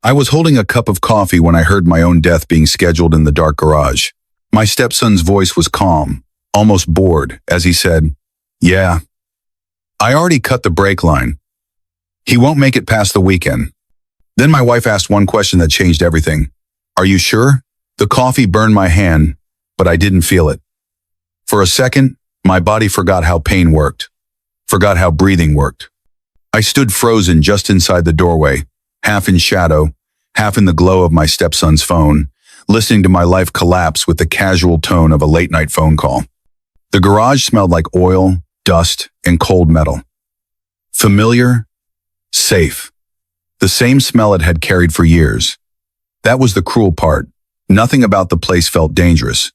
I was holding a cup of coffee when I heard my own death being scheduled in the dark garage. My stepson's voice was calm, almost bored, as he said, "Yeah, I already cut the brake line. He won't make it past the weekend." Then my wife asked one question that changed everything. "Are you sure?" The coffee burned my hand, but I didn't feel it. For a second, my body forgot how pain worked, forgot how breathing worked. I stood frozen just inside the doorway, half in shadow, half in the glow of my stepson's phone, listening to my life collapse with the casual tone of a late-night phone call. The garage smelled like oil, dust, and cold metal. Familiar, safe. The same smell it had carried for years. That was the cruel part. Nothing about the place felt dangerous.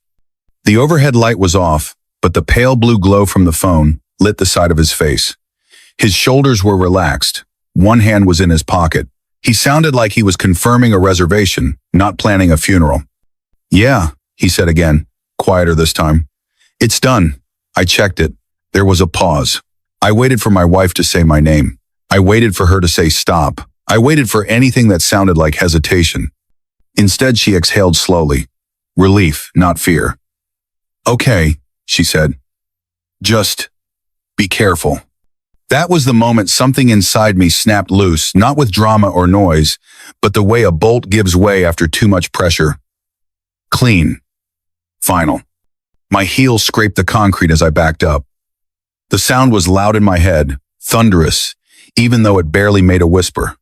The overhead light was off, but the pale blue glow from the phone lit the side of his face. His shoulders were relaxed. One hand was in his pocket. He sounded like he was confirming a reservation, not planning a funeral. "Yeah," he said again, quieter this time. "It's done. I checked it." There was a pause. I waited for my wife to say my name. I waited for her to say stop. I waited for anything that sounded like hesitation. Instead, she exhaled slowly. Relief, not fear. "Okay," she said. "Just be careful." That was the moment something inside me snapped loose, not with drama or noise, but the way a bolt gives way after too much pressure. Clean. Final. My heels scraped the concrete as I backed up. The sound was loud in my head, thunderous, even though it barely made a whisper.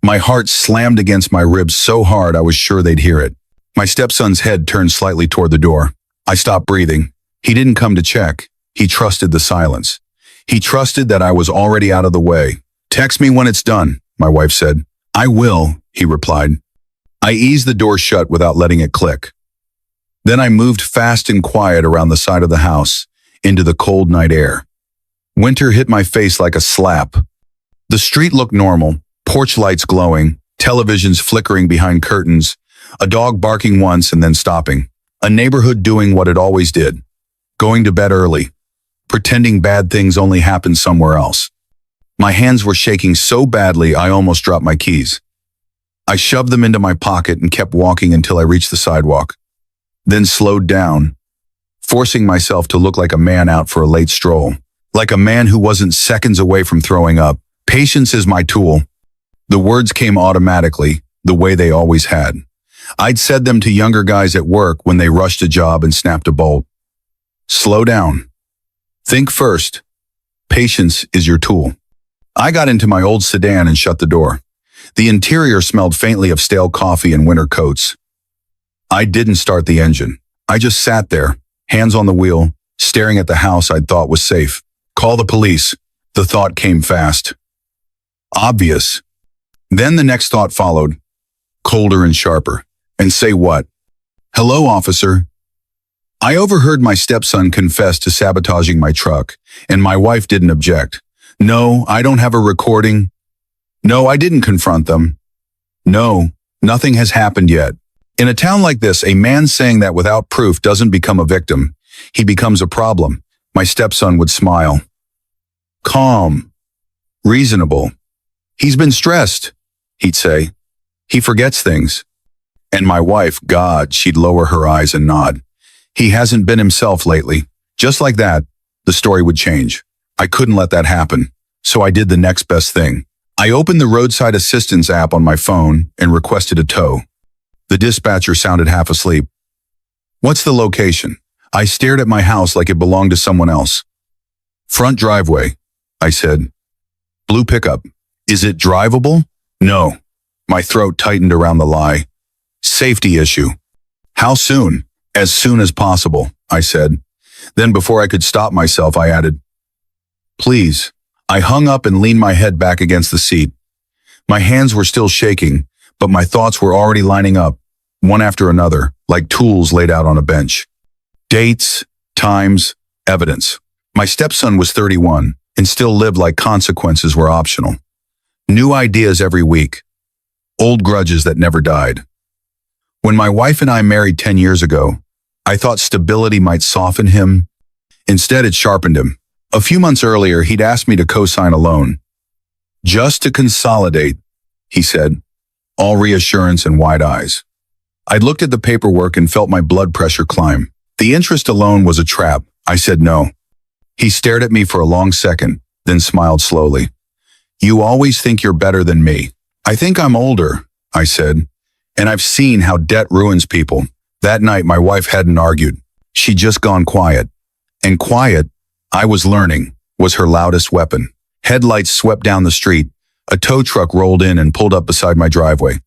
My heart slammed against my ribs so hard I was sure they'd hear it. My stepson's head turned slightly toward the door. I stopped breathing. He didn't come to check. He trusted the silence. He trusted that I was already out of the way. "Text me when it's done," my wife said. "I will," he replied. I eased the door shut without letting it click. Then I moved fast and quiet around the side of the house, into the cold night air. Winter hit my face like a slap. The street looked normal, porch lights glowing, televisions flickering behind curtains, a dog barking once and then stopping, a neighborhood doing what it always did, going to bed early, pretending bad things only happened somewhere else. My hands were shaking so badly I almost dropped my keys. I shoved them into my pocket and kept walking until I reached the sidewalk, then slowed down, forcing myself to look like a man out for a late stroll, like a man who wasn't seconds away from throwing up. "Patience is my tool." The words came automatically, the way they always had. I'd said them to younger guys at work when they rushed a job and snapped a bolt. Slow down. Think first. Patience is your tool. I got into my old sedan and shut the door. The interior smelled faintly of stale coffee and winter coats. I didn't start the engine. I just sat there, hands on the wheel, staring at the house I'd thought was safe. Call the police. The thought came fast. Obvious. Then the next thought followed, colder and sharper. And say what? "Hello, officer." I overheard my stepson confess to sabotaging my truck, and my wife didn't object. "No, I don't have a recording. No, I didn't confront them. No, nothing has happened yet." In a town like this, a man saying that without proof doesn't become a victim. He becomes a problem. My stepson would smile. Calm. Reasonable. "He's been stressed," he'd say. "He forgets things." And my wife, God, she'd lower her eyes and nod. "He hasn't been himself lately." Just like that, the story would change. I couldn't let that happen, so I did the next best thing. I opened the roadside assistance app on my phone and requested a tow. The dispatcher sounded half asleep. "What's the location?" I stared at my house like it belonged to someone else. "Front driveway," I said. "Blue pickup." "Is it drivable?" "No." My throat tightened around the lie. "Safety issue." "How soon?" "As soon as possible," I said. Then before I could stop myself, I added, "Please." I hung up and leaned my head back against the seat. My hands were still shaking, but my thoughts were already lining up, one after another, like tools laid out on a bench. Dates, times, evidence. My stepson was 31 and still lived like consequences were optional. New ideas every week. Old grudges that never died. When my wife and I married 10 years ago, I thought stability might soften him. Instead, it sharpened him. A few months earlier, he'd asked me to co-sign a loan. "Just to consolidate," he said. all reassurance and wide eyes. I looked at the paperwork and felt my blood pressure climb. The interest alone was a trap. I said no. He stared at me for a long second, then smiled slowly. You always think you're better than me. I think I'm older, I said, and I've seen how debt ruins people. That night, my wife hadn't argued. She'd just gone quiet. And quiet, I was learning, was her loudest weapon. Headlights swept down the street. A tow truck rolled in and pulled up beside my driveway.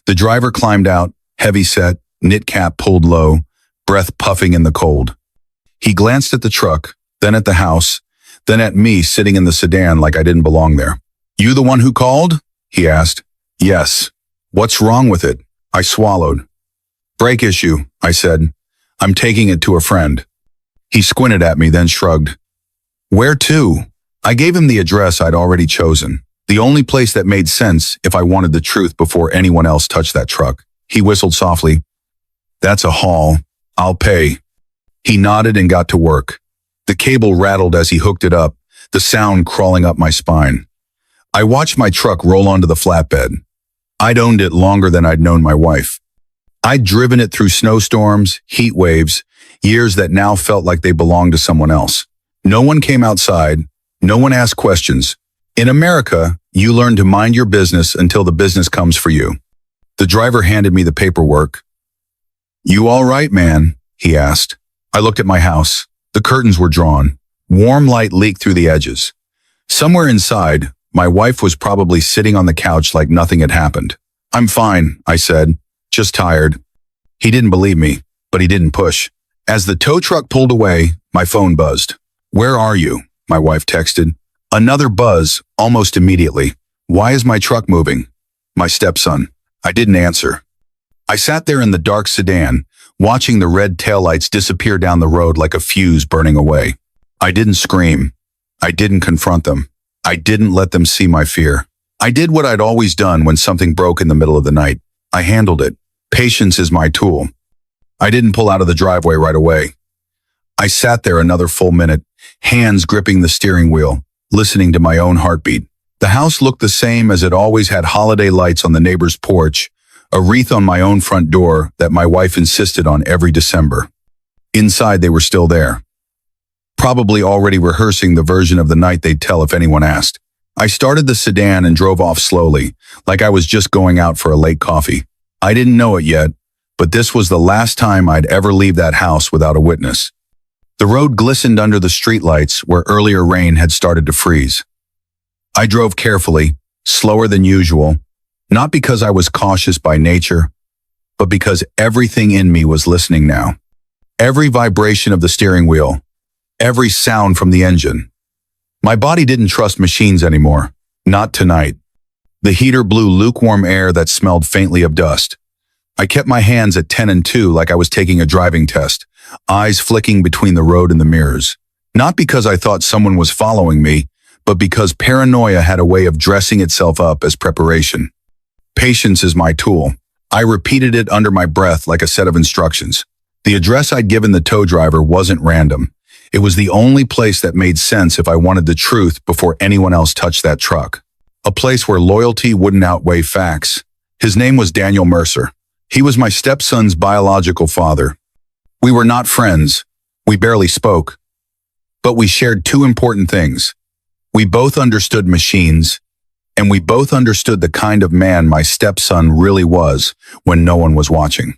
The driver climbed out, heavy set, knit cap pulled low, breath puffing in the cold. He glanced at the truck, then at the house, then at me sitting in the sedan like I didn't belong there. You the one who called? He asked. Yes. What's wrong with it? I swallowed. Brake issue, I said. I'm taking it to a friend. He squinted at me, then shrugged. Where to? I gave him the address I'd already chosen, the only place that made sense if I wanted the truth before anyone else touched that truck. He whistled softly. That's a haul. I'll pay. He nodded and got to work. The cable rattled as he hooked it up, the sound crawling up my spine. I watched my truck roll onto the flatbed. I'd owned it longer than I'd known my wife. I'd driven it through snowstorms, heat waves, years that now felt like they belonged to someone else. No one came outside. No one asked questions. In America, you learn to mind your business until the business comes for you. The driver handed me the paperwork. You all right, man? He asked. I looked at my house. The curtains were drawn. Warm light leaked through the edges. Somewhere inside, my wife was probably sitting on the couch like nothing had happened. I'm fine, I said. Just tired. He didn't believe me, but he didn't push. As the tow truck pulled away, my phone buzzed. Where are you? My wife texted. Another buzz, almost immediately. Why is my truck moving? My stepson. I didn't answer. I sat there in the dark sedan, watching the red taillights disappear down the road like a fuse burning away. I didn't scream. I didn't confront them. I didn't let them see my fear. I did what I'd always done when something broke in the middle of the night. I handled it. Patience is my tool. I didn't pull out of the driveway right away. I sat there another full minute, hands gripping the steering wheel, listening to my own heartbeat. The house looked the same as it always had: holiday lights on the neighbor's porch, a wreath on my own front door that my wife insisted on every December. Inside, they were still there, probably already rehearsing the version of the night they'd tell if anyone asked. I started the sedan and drove off slowly, like I was just going out for a late coffee. I didn't know it yet, but this was the last time I'd ever leave that house without a witness. The road glistened under the streetlights where earlier rain had started to freeze. I drove carefully, slower than usual, not because I was cautious by nature, but because everything in me was listening now. Every vibration of the steering wheel, every sound from the engine. My body didn't trust machines anymore, not tonight. The heater blew lukewarm air that smelled faintly of dust. I kept my hands at 10 and 2 like I was taking a driving test, eyes flicking between the road and the mirrors. Not because I thought someone was following me, but because paranoia had a way of dressing itself up as preparation. Patience is my tool. I repeated it under my breath like a set of instructions. The address I'd given the tow driver wasn't random. It was the only place that made sense if I wanted the truth before anyone else touched that truck. A place where loyalty wouldn't outweigh facts. His name was Daniel Mercer. He was my stepson's biological father. We were not friends. We barely spoke. But we shared two important things. We both understood machines, and we both understood the kind of man my stepson really was when no one was watching.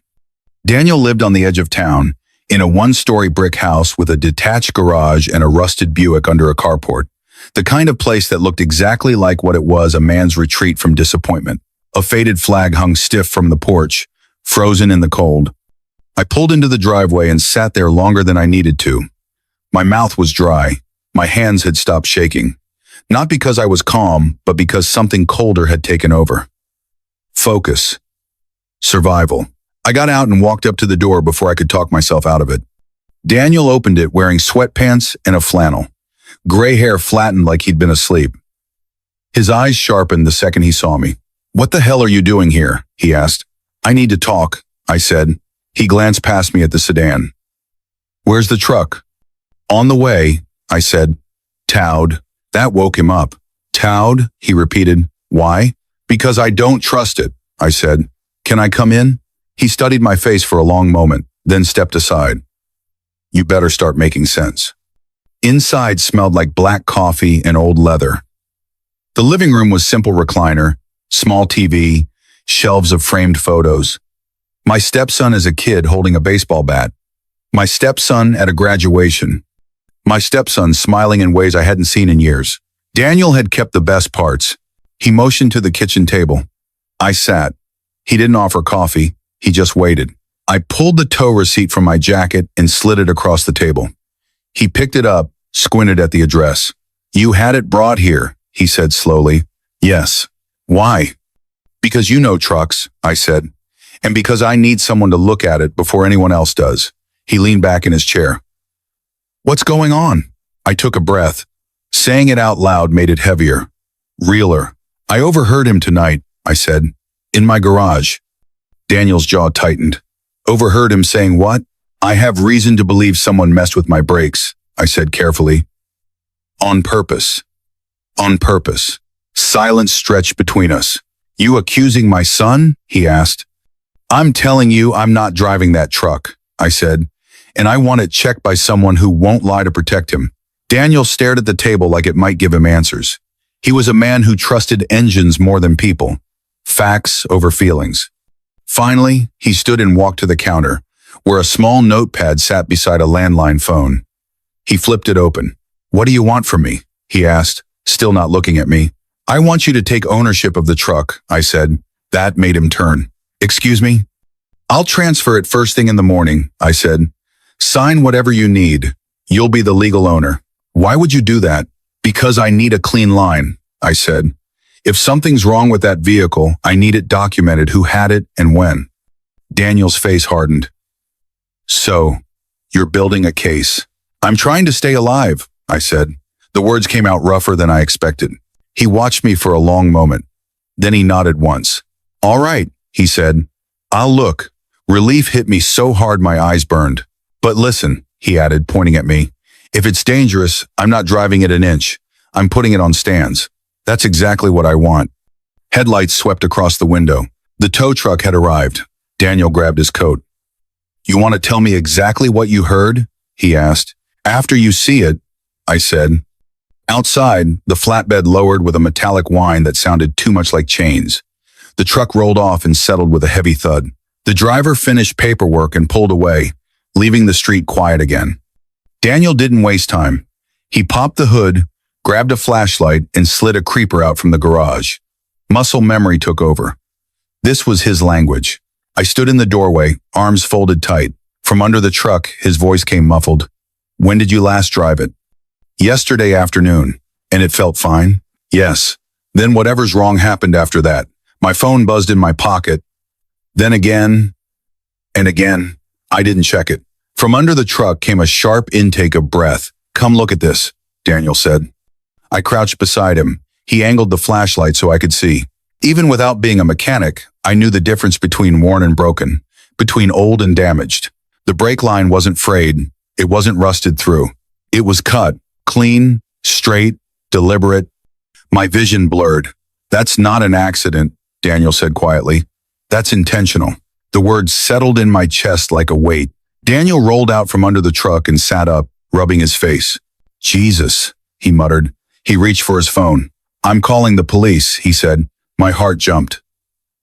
Daniel lived on the edge of town, in a one-story brick house with a detached garage and a rusted Buick under a carport. The kind of place that looked exactly like what it was: a man's retreat from disappointment. A faded flag hung stiff from the porch, frozen in the cold. I pulled into the driveway and sat there longer than I needed to. My mouth was dry. My hands had stopped shaking. Not because I was calm, but because something colder had taken over. Focus. Survival. I got out and walked up to the door before I could talk myself out of it. Daniel opened it wearing sweatpants and a flannel. Gray hair flattened like he'd been asleep. His eyes sharpened the second he saw me. "What the hell are you doing here?" he asked. "I need to talk," I said. He glanced past me at the sedan. "Where's the truck?" "On the way," I said. "Towed." That woke him up. "Towed?" he repeated. "Why?" "Because I don't trust it. I said. Can I come in? He studied my face for a long moment, then stepped aside. You better start making sense. Inside smelled like black coffee and old leather. The living room was simple recliner, small TV, shelves of framed photos. My stepson as a kid holding a baseball bat. My stepson at a graduation. My stepson smiling in ways I hadn't seen in years. Daniel had kept the best parts. He motioned to the kitchen table. I sat. He didn't offer coffee. He just waited. I pulled the tow receipt from my jacket and slid it across the table. He picked it up, squinted at the address. You had it brought here, he said slowly. Yes. Why? Because you know trucks, I said, and because I need someone to look at it before anyone else does. He leaned back in his chair. What's going on? I took a breath. Saying it out loud made it heavier, realer. I overheard him tonight, I said, in my garage. Daniel's jaw tightened. Overheard him saying what? I have reason to believe someone messed with my brakes, I said carefully. On purpose. On purpose. Silence stretched between us. You accusing my son? He asked. I'm telling you I'm not driving that truck, I said, and I want it checked by someone who won't lie to protect him. Daniel stared at the table like it might give him answers. He was a man who trusted engines more than people. Facts over feelings. Finally, he stood and walked to the counter, where a small notepad sat beside a landline phone. He flipped it open. What do you want from me? He asked, still not looking at me. I want you to take ownership of the truck, I said. That made him turn. Excuse me? I'll transfer it first thing in the morning, I said. Sign whatever you need. You'll be the legal owner. Why would you do that? Because I need a clean line, I said. If something's wrong with that vehicle, I need it documented who had it and when. Daniel's face hardened. So, you're building a case. I'm trying to stay alive, I said. The words came out rougher than I expected. He watched me for a long moment. Then he nodded once. All right, he said. I'll look. Relief hit me so hard my eyes burned. But listen, he added, pointing at me. If it's dangerous, I'm not driving it an inch. I'm putting it on stands. That's exactly what I want. Headlights swept across the window. The tow truck had arrived. Daniel grabbed his coat. You want to tell me exactly what you heard? He asked. After you see it, I said. Outside, the flatbed lowered with a metallic whine that sounded too much like chains. The truck rolled off and settled with a heavy thud. The driver finished paperwork and pulled away, leaving the street quiet again. Daniel didn't waste time. He popped the hood, grabbed a flashlight, and slid a creeper out from the garage. Muscle memory took over. This was his language. I stood in the doorway, arms folded tight. From under the truck, his voice came muffled. When did you last drive it? Yesterday afternoon. And it felt fine? Yes. Then whatever's wrong happened after that. My phone buzzed in my pocket. Then again, and again, I didn't check it. From under the truck came a sharp intake of breath. Come look at this, Daniel said. I crouched beside him. He angled the flashlight so I could see. Even without being a mechanic, I knew the difference between worn and broken, between old and damaged. The brake line wasn't frayed. It wasn't rusted through. It was cut, clean, straight, deliberate. My vision blurred. That's not an accident, Daniel said quietly. That's intentional. The words settled in my chest like a weight. Daniel rolled out from under the truck and sat up, rubbing his face. Jesus, he muttered. He reached for his phone. I'm calling the police, he said. My heart jumped.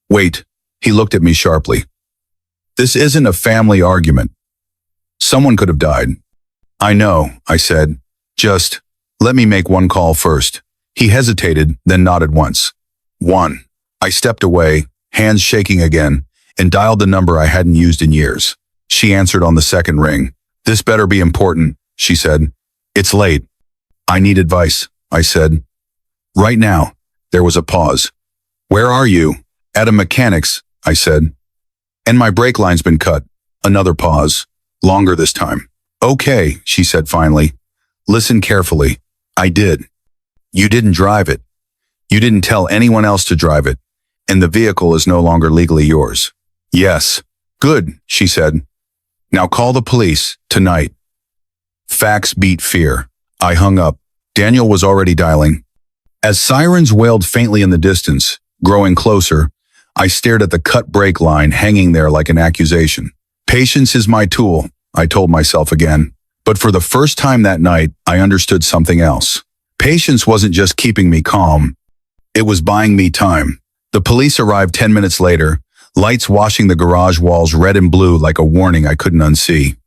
Wait, he looked at me sharply. This isn't a family argument. Someone could have died. I know, I said. Just, let me make one call first. He hesitated, then nodded once. One. I stepped away, hands shaking again, and dialed the number I hadn't used in years. She answered on the second ring. This better be important, she said. It's late. I need advice, I said. Right now. There was a pause. Where are you? At a mechanic's, I said. And my brake line's been cut. Another pause. Longer this time. Okay, she said finally. Listen carefully. I did. You didn't drive it. You didn't tell anyone else to drive it. And the vehicle is no longer legally yours. Yes. Good, she said. Now call the police, tonight. Facts beat fear. I hung up. Daniel was already dialing. As sirens wailed faintly in the distance, growing closer, I stared at the cut brake line hanging there like an accusation. Patience is my tool, I told myself again. But for the first time that night, I understood something else. Patience wasn't just keeping me calm. It was buying me time. The police arrived 10 minutes later, lights washing the garage walls red and blue like a warning I couldn't unsee.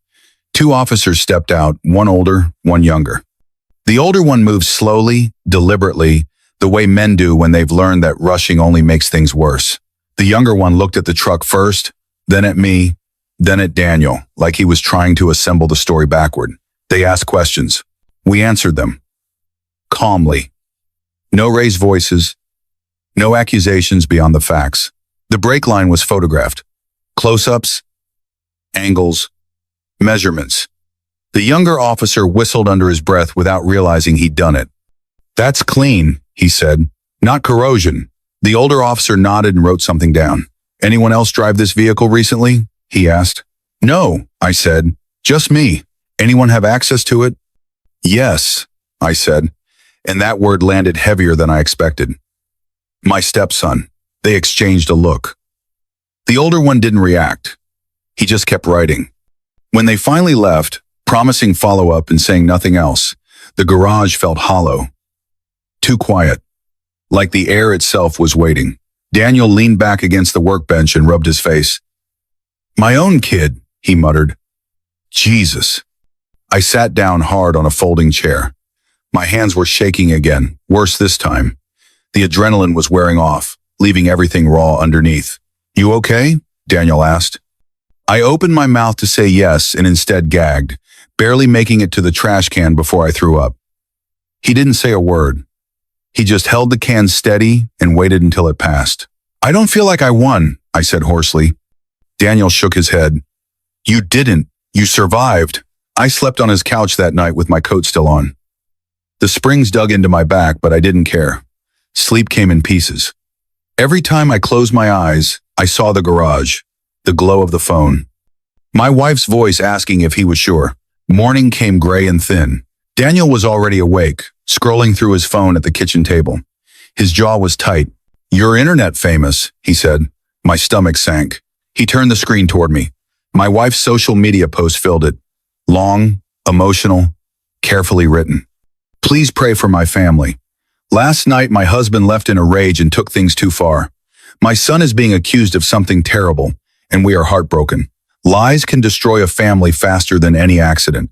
2 officers stepped out, one older, one younger. The older one moved slowly, deliberately, the way men do when they've learned that rushing only makes things worse. The younger one looked at the truck first, then at me, then at Daniel, like he was trying to assemble the story backward. They asked questions. We answered them. Calmly. No raised voices, no accusations beyond the facts. The brake line was photographed. Close-ups, angles, measurements. The younger officer whistled under his breath without realizing he'd done it. That's clean, he said. Not corrosion. The older officer nodded and wrote something down. Anyone else drive this vehicle recently? He asked. No, I said. Just me. Anyone have access to it? Yes, I said, and that word landed heavier than I expected. My stepson. They exchanged a look. The older one didn't react. He just kept writing. When they finally left, promising follow-up and saying nothing else, the garage felt hollow. Too quiet. Like the air itself was waiting. Daniel leaned back against the workbench and rubbed his face. My own kid, he muttered. Jesus. I sat down hard on a folding chair. My hands were shaking again, worse this time. The adrenaline was wearing off, leaving everything raw underneath. You okay? Daniel asked. I opened my mouth to say yes and instead gagged, barely making it to the trash can before I threw up. He didn't say a word. He just held the can steady and waited until it passed. I don't feel like I won, I said hoarsely. Daniel shook his head. You didn't. You survived. I slept on his couch that night with my coat still on. The springs dug into my back, but I didn't care. Sleep came in pieces. Every time I closed my eyes, I saw the garage, the glow of the phone. My wife's voice asking if he was sure. Morning came gray and thin. Daniel was already awake, scrolling through his phone at the kitchen table. His jaw was tight. You're internet famous, he said. My stomach sank. He turned the screen toward me. My wife's social media post filled it. Long, emotional, carefully written. Please pray for my family. Last night, my husband left in a rage and took things too far. My son is being accused of something terrible, and we are heartbroken. Lies can destroy a family faster than any accident.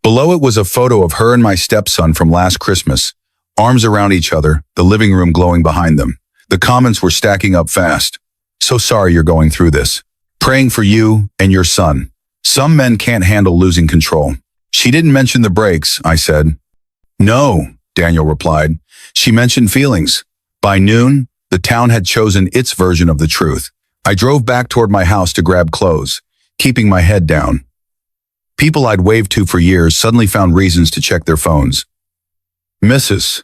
Below it was a photo of her and my stepson from last Christmas, arms around each other, the living room glowing behind them. The comments were stacking up fast. So sorry you're going through this. Praying for you and your son. Some men can't handle losing control. She didn't mention the brakes, I said. No, Daniel replied. She mentioned feelings. By noon, the town had chosen its version of the truth. I drove back toward my house to grab clothes, keeping my head down. People I'd waved to for years suddenly found reasons to check their phones. Mrs.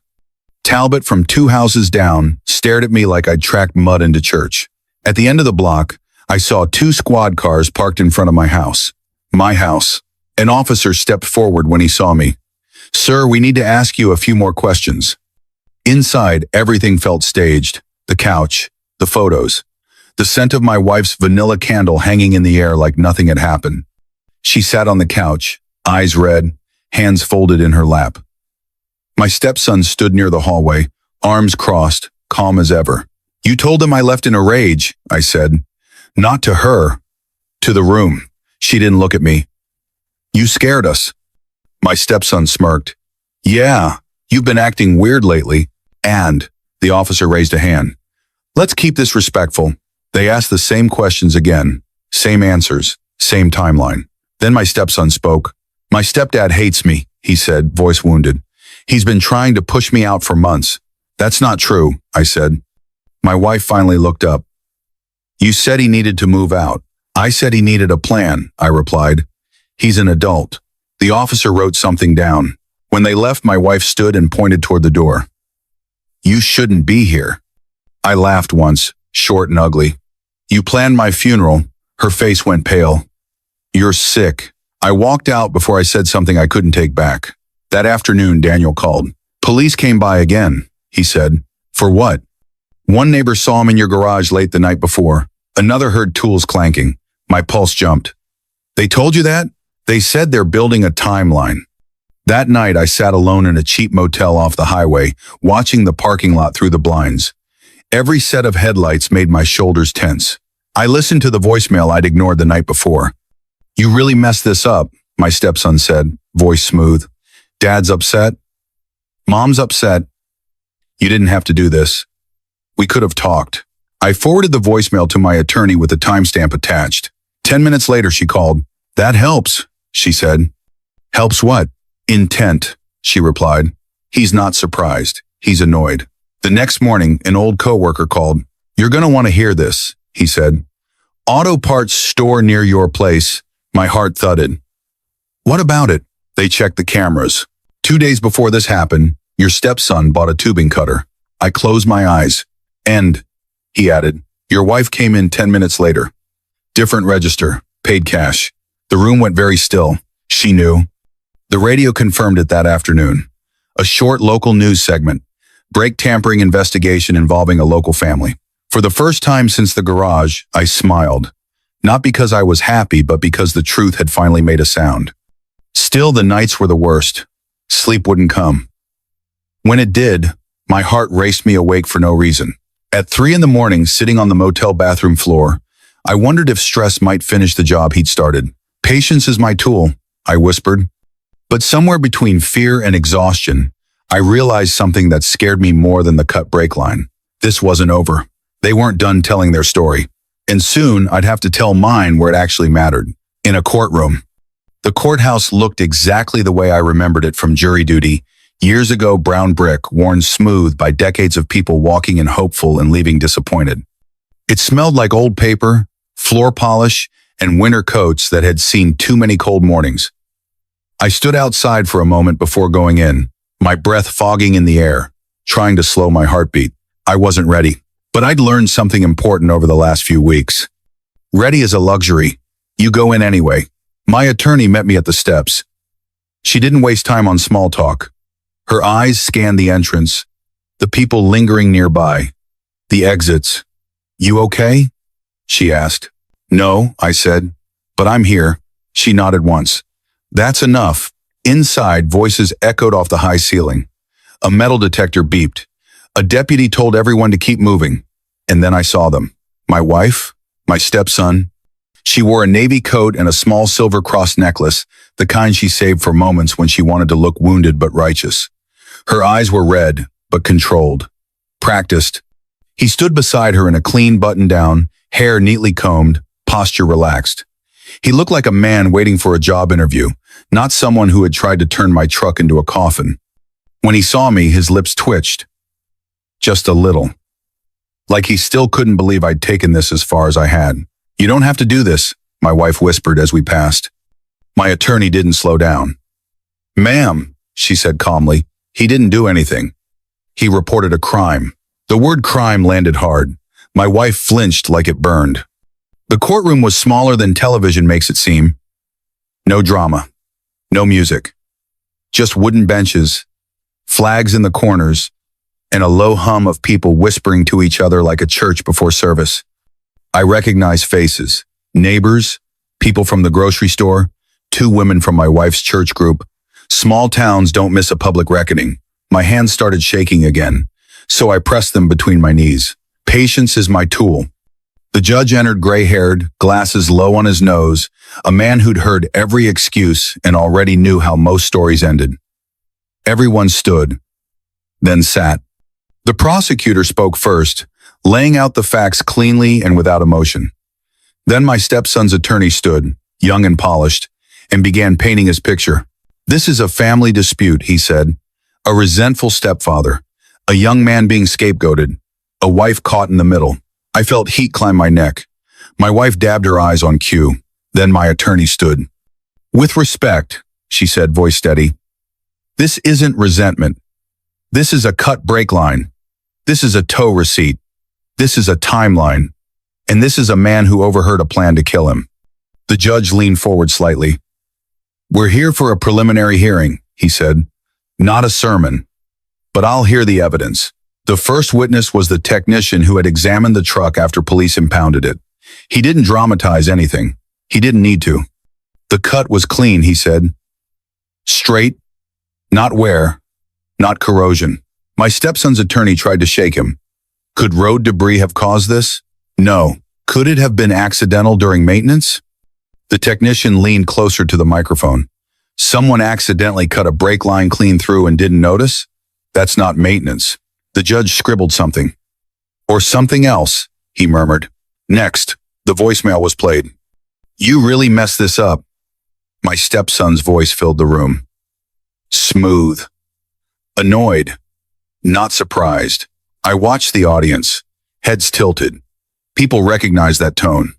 Talbot from 2 houses down stared at me like I'd tracked mud into church. At the end of the block, I saw 2 squad cars parked in front of my house. My house. An officer stepped forward when he saw me. Sir, we need to ask you a few more questions. Inside, everything felt staged. The couch, the photos, the scent of my wife's vanilla candle hanging in the air like nothing had happened. She sat on the couch, eyes red, hands folded in her lap. My stepson stood near the hallway, arms crossed, calm as ever. You told him I left in a rage, I said. Not to her. To the room. She didn't look at me. You scared us. My stepson smirked. Yeah, you've been acting weird lately. And, the officer raised a hand. Let's keep this respectful. They asked the same questions again. Same answers. Same timeline. Then my stepson spoke. My stepdad hates me, he said, voice wounded. He's been trying to push me out for months. That's not true, I said. My wife finally looked up. You said he needed to move out. I said he needed a plan, I replied. He's an adult. The officer wrote something down. When they left, my wife stood and pointed toward the door. You shouldn't be here. I laughed once, short and ugly. You planned my funeral. Her face went pale. You're sick. I walked out before I said something I couldn't take back. That afternoon, Daniel called. Police came by again, he said. For what? One neighbor saw him in your garage late the night before. Another heard tools clanking. My pulse jumped. They told you that? They said they're building a timeline. That night, I sat alone in a cheap motel off the highway, watching the parking lot through the blinds. Every set of headlights made my shoulders tense. I listened to the voicemail I'd ignored the night before. You really messed this up, my stepson said, voice smooth. Dad's upset. Mom's upset. You didn't have to do this. We could have talked. I forwarded the voicemail to my attorney with a timestamp attached. 10 minutes later, she called. That helps, she said. Helps what? Intent, she replied. He's not surprised. He's annoyed. The next morning, an old coworker called. You're going to want to hear this, he said. Auto parts store near your place. My heart thudded. What about it? They checked the cameras. 2 days before this happened, your stepson bought a tubing cutter. I closed my eyes. And, he added, your wife came in 10 minutes later. Different register, paid cash. The room went very still. She knew. The radio confirmed it that afternoon. A short local news segment. Brake tampering investigation involving a local family. For the first time since the garage, I smiled. Not because I was happy, but because the truth had finally made a sound. Still, the nights were the worst. Sleep wouldn't come. When it did, my heart raced me awake for no reason. At 3 a.m, sitting on the motel bathroom floor, I wondered if stress might finish the job he'd started. Patience is my tool, I whispered. But somewhere between fear and exhaustion, I realized something that scared me more than the cut brake line. This wasn't over. They weren't done telling their story. And soon, I'd have to tell mine where it actually mattered. In a courtroom. The courthouse looked exactly the way I remembered it from jury duty. Years ago, brown brick, worn smooth by decades of people walking in hopeful and leaving disappointed. It smelled like old paper, floor polish, and winter coats that had seen too many cold mornings. I stood outside for a moment before going in, my breath fogging in the air, trying to slow my heartbeat. I wasn't ready, but I'd learned something important over the last few weeks. Ready is a luxury. You go in anyway. My attorney met me at the steps. She didn't waste time on small talk. Her eyes scanned the entrance, the people lingering nearby, the exits. You okay? She asked. No, I said, but I'm here. She nodded once. That's enough. Inside, voices echoed off the high ceiling. A metal detector beeped. A deputy told everyone to keep moving. And then I saw them. My wife, my stepson. She wore a navy coat and a small silver cross necklace, the kind she saved for moments when she wanted to look wounded but righteous. Her eyes were red, but controlled. Practiced. He stood beside her in a clean button-down, hair neatly combed, posture relaxed. He looked like a man waiting for a job interview, not someone who had tried to turn my truck into a coffin. When he saw me, his lips twitched. Just a little. Like he still couldn't believe I'd taken this as far as I had. You don't have to do this, my wife whispered as we passed. My attorney didn't slow down. Ma'am, she said calmly, he didn't do anything. He reported a crime. The word crime landed hard. My wife flinched like it burned. The courtroom was smaller than television makes it seem. No drama. No music. Just wooden benches, flags in the corners, and a low hum of people whispering to each other like a church before service. I recognized faces. Neighbors, people from the grocery store, 2 women from my wife's church group. Small towns don't miss a public reckoning. My hands started shaking again, so I pressed them between my knees. Patience is my tool. The judge entered gray-haired, glasses low on his nose, a man who'd heard every excuse and already knew how most stories ended. Everyone stood, then sat. The prosecutor spoke first, laying out the facts cleanly and without emotion. Then my stepson's attorney stood, young and polished, and began painting his picture. This is a family dispute, he said. A resentful stepfather, a young man being scapegoated, a wife caught in the middle. I felt heat climb my neck. My wife dabbed her eyes on cue. Then my attorney stood. With respect, she said, voice steady. This isn't resentment. This is a cut brake line. This is a tow receipt. This is a timeline. And this is a man who overheard a plan to kill him. The judge leaned forward slightly. We're here for a preliminary hearing, he said. Not a sermon. But I'll hear the evidence. The first witness was the technician who had examined the truck after police impounded it. He didn't dramatize anything. He didn't need to. The cut was clean, he said. Straight, not wear, not corrosion. My stepson's attorney tried to shake him. Could road debris have caused this? No. Could it have been accidental during maintenance? The technician leaned closer to the microphone. Someone accidentally cut a brake line clean through and didn't notice? That's not maintenance. The judge scribbled something. Or something else, he murmured. Next, the voicemail was played. You really messed this up. My stepson's voice filled the room. Smooth. Annoyed. Not surprised. I watched the audience. Heads tilted. People recognized that tone.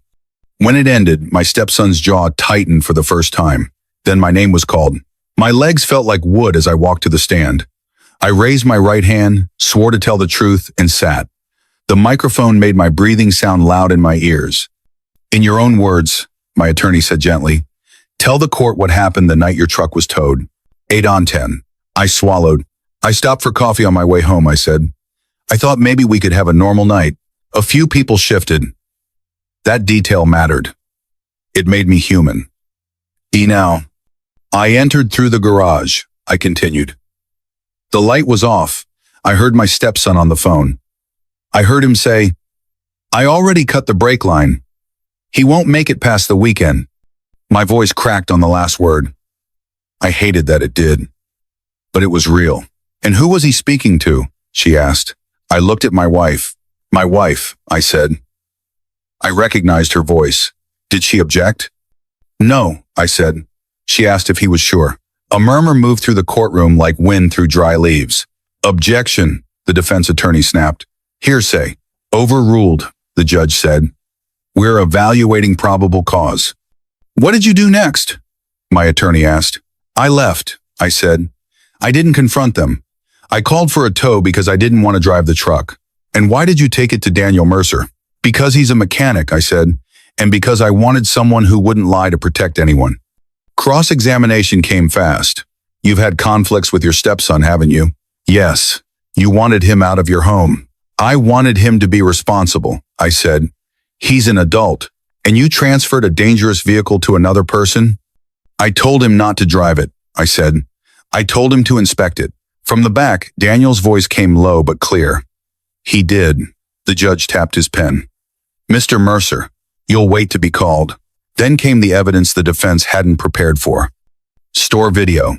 When it ended, my stepson's jaw tightened for the first time. Then my name was called. My legs felt like wood as I walked to the stand. I raised my right hand, swore to tell the truth, and sat. The microphone made my breathing sound loud in my ears. In your own words, my attorney said gently, tell the court what happened the night your truck was towed. 8 on 10. I swallowed. I stopped for coffee on my way home, I said. I thought maybe we could have a normal night. A few people shifted. That detail mattered. It made me human. Now, I entered through the garage, I continued. The light was off. I heard my stepson on the phone. I heard him say, I already cut the brake line. He won't make it past the weekend. My voice cracked on the last word. I hated that it did. But it was real. And who was he speaking to? She asked. I looked at my wife. My wife, I said. I recognized her voice. Did she object? No, I said. She asked if he was sure. A murmur moved through the courtroom like wind through dry leaves. Objection, the defense attorney snapped. Hearsay. Overruled, the judge said. We're evaluating probable cause. What did you do next? My attorney asked. I left, I said. I didn't confront them. I called for a tow because I didn't want to drive the truck. And why did you take it to Daniel Mercer? Because he's a mechanic, I said, and because I wanted someone who wouldn't lie to protect anyone. Cross-examination came fast. You've had conflicts with your stepson, haven't you? Yes. You wanted him out of your home. I wanted him to be responsible, I said. He's an adult, and you transferred a dangerous vehicle to another person? I told him not to drive it, I said. I told him to inspect it. From the back, Daniel's voice came low but clear. He did. The judge tapped his pen. Mr. Mercer, you'll wait to be called. Then came the evidence the defense hadn't prepared for. Store video,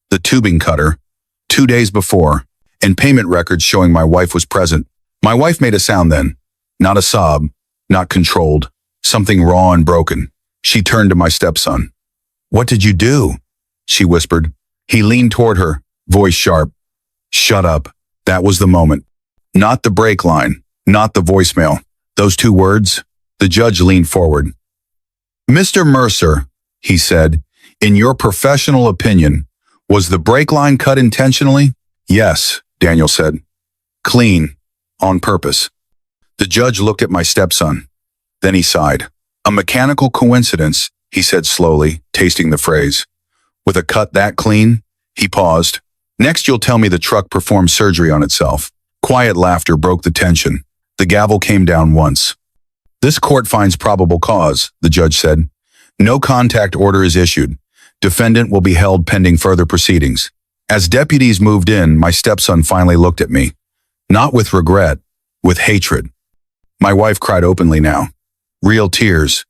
the tubing cutter, 2 days before, and payment records showing my wife was present. My wife made a sound then, not a sob, not controlled, something raw and broken. She turned to my stepson. What did you do? She whispered. He leaned toward her, voice sharp. Shut up. That was the moment. Not the brake line, not the voicemail. Those 2 words. The judge leaned forward. Mr. Mercer, he said, in your professional opinion, was the brake line cut intentionally? Yes, Daniel said. Clean, on purpose. The judge looked at my stepson. Then he sighed. A mechanical coincidence, he said slowly, tasting the phrase. With a cut that clean? He paused. Next you'll tell me the truck performed surgery on itself. Quiet laughter broke the tension. The gavel came down once. This court finds probable cause, the judge said. No contact order is issued. Defendant will be held pending further proceedings. As deputies moved in, my stepson finally looked at me. Not with regret, with hatred. My wife cried openly now. Real tears.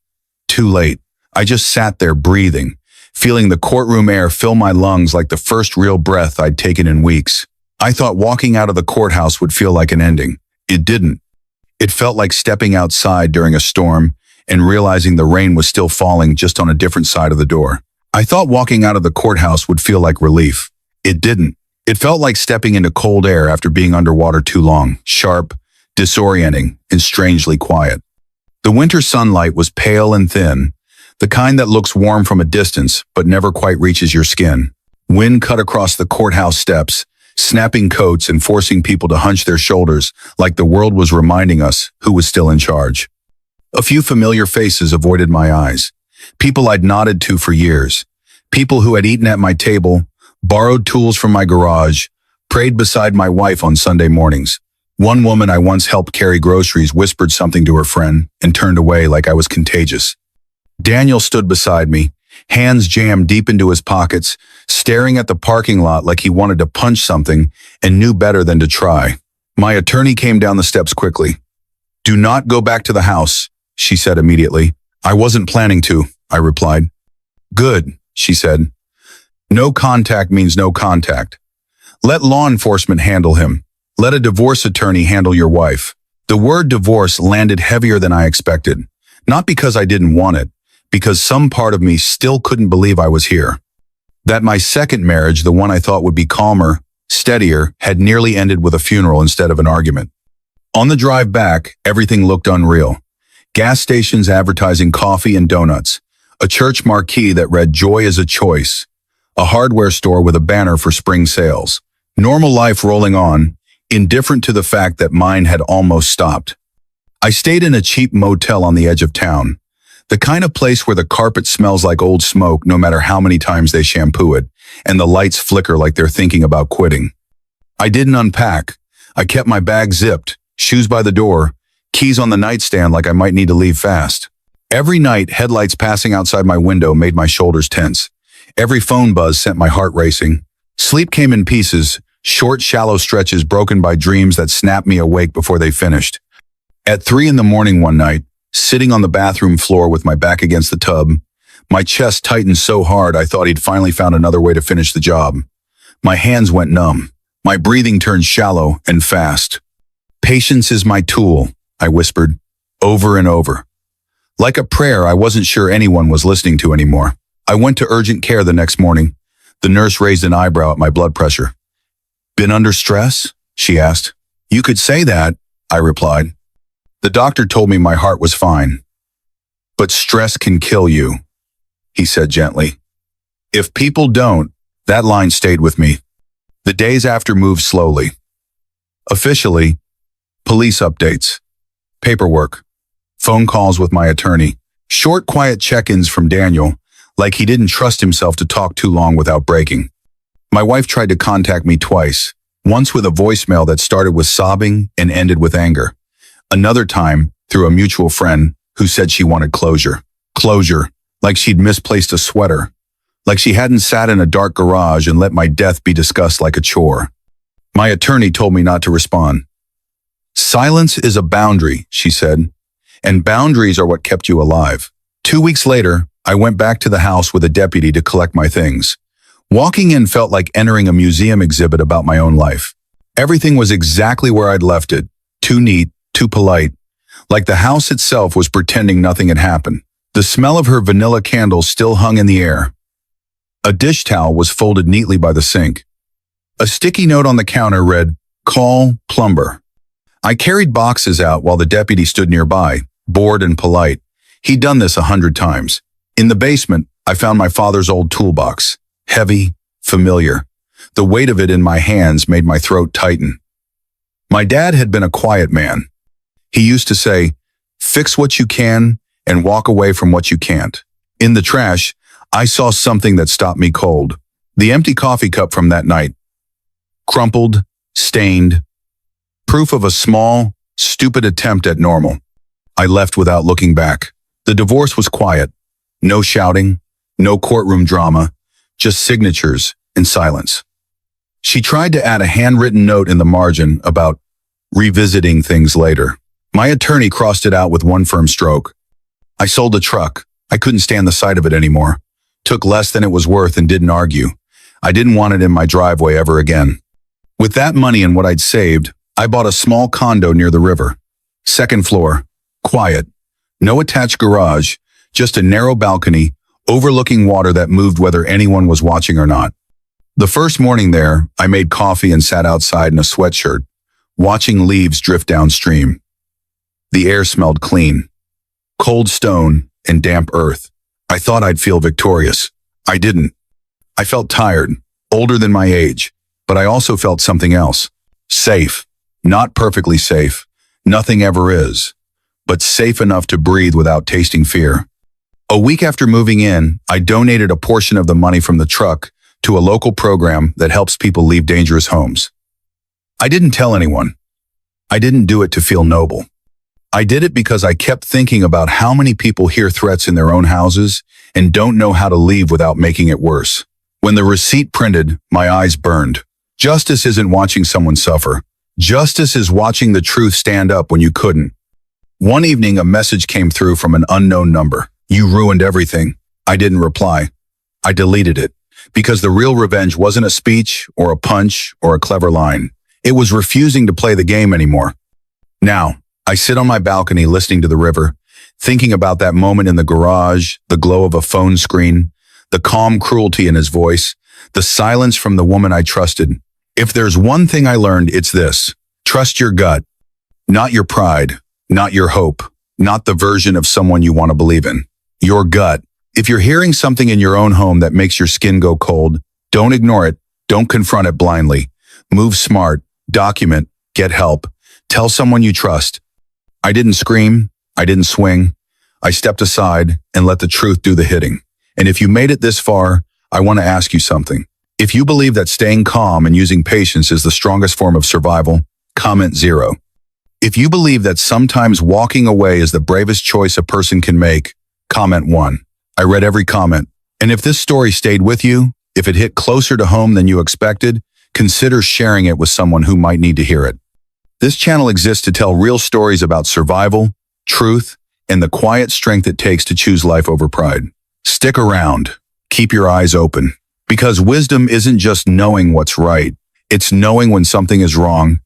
Too late. I just sat there breathing, feeling the courtroom air fill my lungs like the first real breath I'd taken in weeks. I thought walking out of the courthouse would feel like an ending. It didn't. It felt like stepping outside during a storm and realizing the rain was still falling just on a different side of the door. I thought walking out of the courthouse would feel like relief. It didn't. It felt like stepping into cold air after being underwater too long, sharp, disorienting, and strangely quiet. The winter sunlight was pale and thin, the kind that looks warm from a distance but never quite reaches your skin. Wind cut across the courthouse steps, snapping coats and forcing people to hunch their shoulders like the world was reminding us who was still in charge. A few familiar faces avoided my eyes. People I'd nodded to for years. People who had eaten at my table, borrowed tools from my garage, prayed beside my wife on Sunday mornings. One woman I once helped carry groceries whispered something to her friend and turned away like I was contagious. Daniel stood beside me, hands jammed deep into his pockets, staring at the parking lot like he wanted to punch something and knew better than to try. My attorney came down the steps quickly. "Do not go back to the house," she said immediately. "I wasn't planning to," I replied. "Good," she said. "No contact means no contact. Let law enforcement handle him. Let a divorce attorney handle your wife." The word divorce landed heavier than I expected, not because I didn't want it, because some part of me still couldn't believe I was here. That my second marriage, the one I thought would be calmer, steadier, had nearly ended with a funeral instead of an argument. On the drive back, everything looked unreal. Gas stations advertising coffee and donuts, a church marquee that read "Joy is a Choice," a hardware store with a banner for spring sales. Normal life rolling on, indifferent to the fact that mine had almost stopped. I stayed in a cheap motel on the edge of town, the kind of place where the carpet smells like old smoke no matter how many times they shampoo it, and the lights flicker like they're thinking about quitting. I didn't unpack. I kept my bag zipped, shoes by the door, keys on the nightstand like I might need to leave fast. Every night, headlights passing outside my window made my shoulders tense. Every phone buzz sent my heart racing. Sleep came in pieces, short, shallow stretches broken by dreams that snapped me awake before they finished. At 3 a.m. one night, sitting on the bathroom floor with my back against the tub, my chest tightened so hard I thought he'd finally found another way to finish the job. My hands went numb. My breathing turned shallow and fast. "Patience is my tool," I whispered, over and over. Like a prayer I wasn't sure anyone was listening to anymore. I went to urgent care the next morning. The nurse raised an eyebrow at my blood pressure. "Been under stress?" she asked. "You could say that," I replied. The doctor told me my heart was fine. "But stress can kill you," he said gently. If people don't, that line stayed with me. The days after moved slowly. Officially, police updates, paperwork, phone calls with my attorney, short quiet check-ins from Daniel, like he didn't trust himself to talk too long without breaking. My wife tried to contact me twice, once with a voicemail that started with sobbing and ended with anger. Another time, through a mutual friend who said she wanted closure. Closure, like she'd misplaced a sweater. Like she hadn't sat in a dark garage and let my death be discussed like a chore. My attorney told me not to respond. "Silence is a boundary," she said, "and boundaries are what kept you alive." 2 weeks later, I went back to the house with a deputy to collect my things. Walking in felt like entering a museum exhibit about my own life. Everything was exactly where I'd left it, too neat, too polite, like the house itself was pretending nothing had happened. The smell of her vanilla candles still hung in the air. A dish towel was folded neatly by the sink. A sticky note on the counter read, "Call plumber." I carried boxes out while the deputy stood nearby, bored and polite. He'd done this 100 times. In the basement, I found my father's old toolbox. Heavy, familiar. The weight of it in my hands made my throat tighten. My dad had been a quiet man. He used to say, "Fix what you can and walk away from what you can't." In the trash, I saw something that stopped me cold. The empty coffee cup from that night. Crumpled, stained. Proof of a small, stupid attempt at normal. I left without looking back. The divorce was quiet. No shouting, no courtroom drama, just signatures and silence. She tried to add a handwritten note in the margin about revisiting things later. My attorney crossed it out with one firm stroke. I sold the truck. I couldn't stand the sight of it anymore. Took less than it was worth and didn't argue. I didn't want it in my driveway ever again. With that money and what I'd saved, I bought a small condo near the river. Second floor, quiet, no attached garage, just a narrow balcony overlooking water that moved whether anyone was watching or not. The first morning there, I made coffee and sat outside in a sweatshirt, watching leaves drift downstream. The air smelled clean. Cold stone and damp earth. I thought I'd feel victorious. I didn't. I felt tired, older than my age, but I also felt something else. Safe. Not perfectly safe. Nothing ever is. But safe enough to breathe without tasting fear. A week after moving in, I donated a portion of the money from the truck to a local program that helps people leave dangerous homes. I didn't tell anyone. I didn't do it to feel noble. I did it because I kept thinking about how many people hear threats in their own houses and don't know how to leave without making it worse. When the receipt printed, my eyes burned. Justice isn't watching someone suffer. Justice is watching the truth stand up when you couldn't. One evening, a message came through from an unknown number. You ruined everything. I didn't reply. I deleted it because the real revenge wasn't a speech or a punch or a clever line. It was refusing to play the game anymore. Now, I sit on my balcony listening to the river, thinking about that moment in the garage, the glow of a phone screen, the calm cruelty in his voice, the silence from the woman I trusted. If there's one thing I learned, it's this. Trust your gut, not your pride, not your hope, not the version of someone you want to believe in. Your gut. If you're hearing something in your own home that makes your skin go cold, don't ignore it. Don't confront it blindly. Move smart, document, get help. Tell someone you trust. I didn't scream. I didn't swing. I stepped aside and let the truth do the hitting. And if you made it this far, I want to ask you something. If you believe that staying calm and using patience is the strongest form of survival, comment 0. If you believe that sometimes walking away is the bravest choice a person can make, comment 1. I read every comment. And if this story stayed with you, if it hit closer to home than you expected, consider sharing it with someone who might need to hear it. This channel exists to tell real stories about survival, truth, and the quiet strength it takes to choose life over pride. Stick around. Keep your eyes open. Because wisdom isn't just knowing what's right. It's knowing when something is wrong